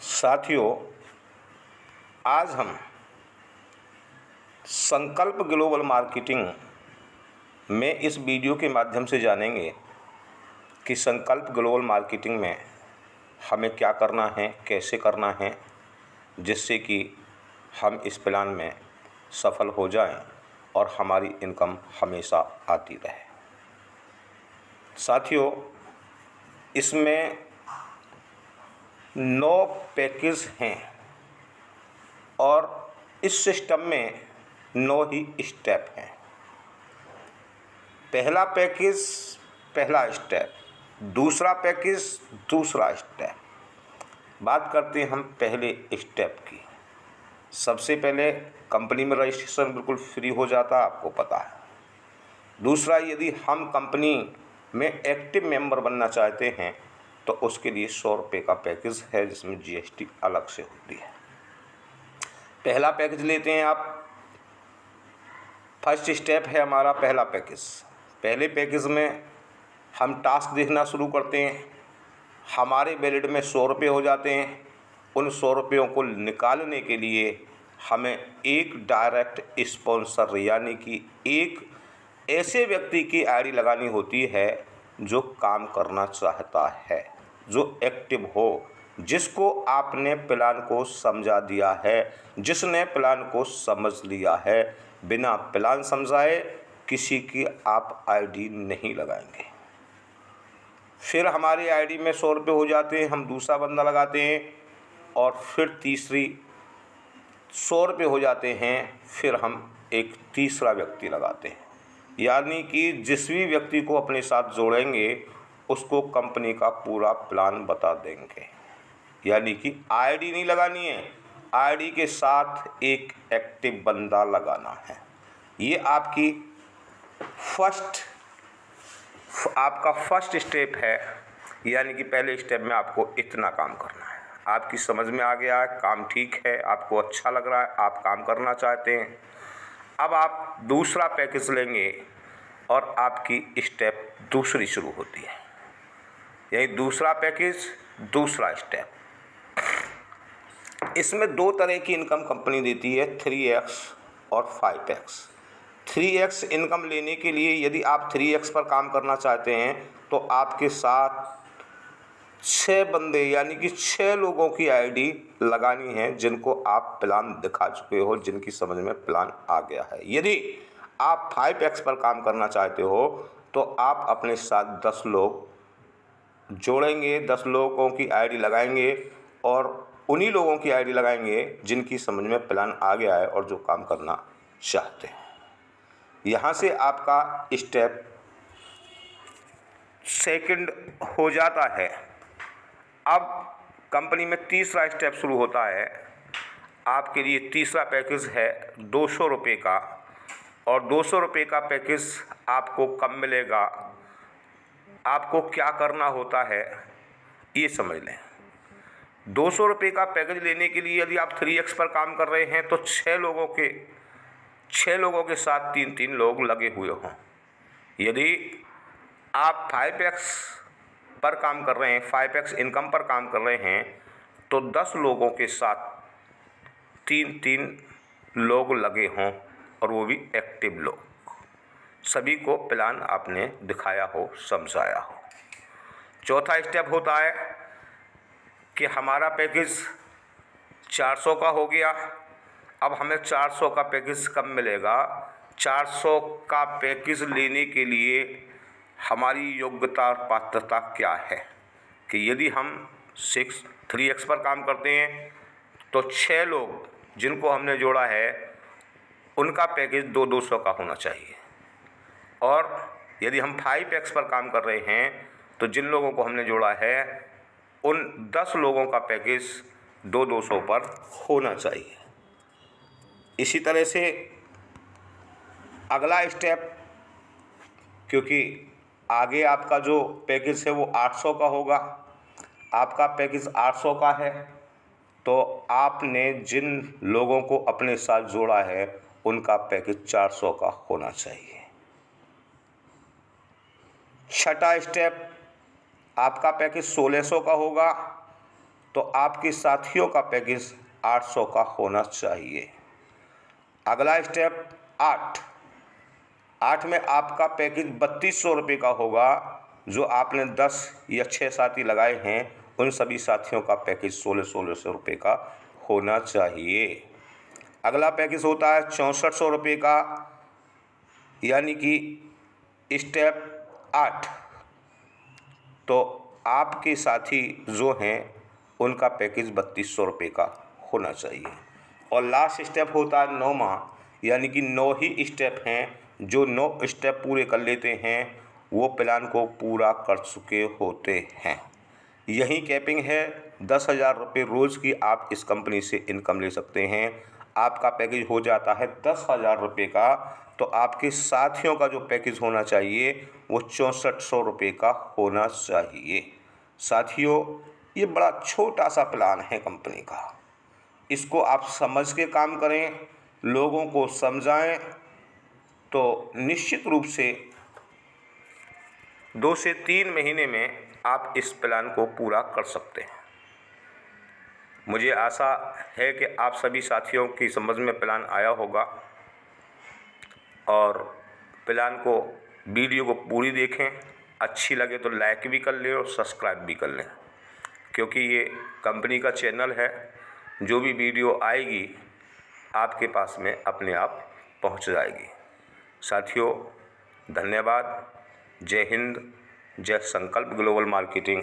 साथियों, आज हम संकल्प ग्लोबल मार्केटिंग में इस वीडियो के माध्यम से जानेंगे कि संकल्प ग्लोबल मार्केटिंग में हमें क्या करना है, कैसे करना है, जिससे कि हम इस प्लान में सफल हो जाएं और हमारी इनकम हमेशा आती रहे। साथियों, इसमें 9 पैकेज हैं और इस सिस्टम में 9 ही स्टेप हैं। पहला पैकेज पहला स्टेप, दूसरा पैकेज दूसरा स्टेप। बात करते हैं हम पहले स्टेप की। सबसे पहले कंपनी में रजिस्ट्रेशन बिल्कुल फ्री हो जाता है, आपको पता है। दूसरा, यदि हम कंपनी में एक्टिव मेंबर बनना चाहते हैं तो उसके लिए 100 रुपये का पैकेज है, जिसमें GST अलग से होती है। पहला पैकेज लेते हैं आप। फर्स्ट स्टेप है हमारा पहला पैकेज। पहले पैकेज में हम टास्क देखना शुरू करते हैं। हमारे वैलेट में 100 रुपये हो जाते हैं। उन 100 रुपयों को निकालने के लिए हमें एक डायरेक्ट स्पॉन्सर यानी कि एक ऐसे व्यक्ति की आईडी लगानी होती है जो काम करना चाहता है, जो एक्टिव हो, जिसको आपने प्लान को समझा दिया है, जिसने प्लान को समझ लिया है। बिना प्लान समझाए किसी की आप आईडी नहीं लगाएंगे। फिर हमारी आईडी में 100 रुपये हो जाते हैं, हम दूसरा बंदा लगाते हैं और फिर तीसरी 100 रुपये हो जाते हैं, फिर हम एक तीसरा व्यक्ति लगाते हैं। यानी कि जिस भी व्यक्ति को अपने साथ जोड़ेंगे उसको कंपनी का पूरा प्लान बता देंगे। यानी कि आईडी नहीं लगानी है, आईडी के साथ एक एक्टिव बंदा लगाना है। ये आपका फर्स्ट स्टेप है। यानी कि पहले स्टेप में आपको इतना काम करना है। आपकी समझ में आ गया है, काम ठीक है, आपको अच्छा लग रहा है, आप काम करना चाहते हैं। अब आप दूसरा पैकेज लेंगे और आपकी स्टेप दूसरी शुरू होती है। यही दूसरा पैकेज दूसरा स्टेप। इसमें 2 तरह की इनकम कंपनी देती है, 3x और 5x। 3x इनकम लेने के लिए यदि आप 3x पर काम करना चाहते हैं तो आपके साथ 6 बंदे यानी कि 6 लोगों की आईडी लगानी है, जिनको आप प्लान दिखा चुके हो, जिनकी समझ में प्लान आ गया है। यदि आप 5x पर काम करना चाहते हो तो आप अपने साथ 10 लोग जोड़ेंगे, 10 लोगों की आईडी लगाएंगे और उन्हीं लोगों की आईडी लगाएंगे जिनकी समझ में प्लान आ गया है और जो काम करना चाहते हैं। यहाँ से आपका स्टेप सेकंड हो जाता है। अब कंपनी में तीसरा स्टेप शुरू होता है। आपके लिए तीसरा पैकेज है 200 रुपये का, और 200 रुपये का पैकेज आपको कब मिलेगा, आपको क्या करना होता है, ये समझ लें। 200 रुपये का पैकेज लेने के लिए यदि आप 3x पर काम कर रहे हैं तो 6 लोगों के साथ 3-3 लोग लगे हुए हों। यदि आप 5x पर काम कर रहे हैं, 5x इनकम पर काम कर रहे हैं, तो 10 लोगों के साथ 3-3 लोग लगे हों और वो भी एक्टिव लोग। सभी को प्लान आपने दिखाया हो, समझाया हो। चौथा स्टेप होता है कि हमारा पैकेज 400 का हो गया। अब हमें 400 का पैकेज कब मिलेगा? 400 का पैकेज लेने के लिए हमारी योग्यता और पात्रता क्या है कि यदि हम 3x पर काम करते हैं तो 6 लोग जिनको हमने जोड़ा है उनका पैकेज 200 का होना चाहिए, और यदि हम 5x पर काम कर रहे हैं तो जिन लोगों को हमने जोड़ा है उन 10 लोगों का पैकेज 200 पर होना चाहिए। इसी तरह से अगला स्टेप, क्योंकि आगे आपका जो पैकेज है वो 800 का होगा, आपका पैकेज 800 का है, तो आपने जिन लोगों को अपने साथ जोड़ा है उनका पैकेज 400 का होना चाहिए। छठा स्टेप, आपका पैकेज 1600 का होगा तो आपके साथियों का पैकेज 800 का होना चाहिए। अगला स्टेप 8 में आपका पैकेज 3200 रुपये का होगा। जो आपने 10 या 6 साथी लगाए हैं उन सभी साथियों का पैकेज 1600 रुपये का होना चाहिए। अगला पैकेज होता है 6400 रुपये का, यानी कि स्टेप 8। तो आपके साथी जो हैं उनका पैकेज 3200 रुपये का होना चाहिए। और लास्ट स्टेप होता है 9वां, यानी कि 9 ही स्टेप हैं। जो 9 स्टेप पूरे कर लेते हैं वो प्लान को पूरा कर चुके होते हैं। यही कैपिंग है। 10,000 रुपये रोज़ की आप इस कंपनी से इनकम ले सकते हैं। आपका पैकेज हो जाता है 10,000 रुपये का। तो आपके साथियों का जो पैकेज होना चाहिए वो 6400 रुपये का होना चाहिए। साथियों, ये बड़ा छोटा सा प्लान है कंपनी का। इसको आप समझ के काम करें, लोगों को समझाएं, तो निश्चित रूप से 2 से 3 महीने में आप इस प्लान को पूरा कर सकते हैं। मुझे आशा है कि आप सभी साथियों की समझ में प्लान आया होगा। और प्लान को, वीडियो को पूरी देखें। अच्छी लगे तो लाइक भी कर लें और सब्सक्राइब भी कर लें, क्योंकि ये कंपनी का चैनल है। जो भी वीडियो आएगी आपके पास में अपने आप पहुंच जाएगी। साथियों, धन्यवाद। जय हिंद, जय संकल्प ग्लोबल मार्केटिंग।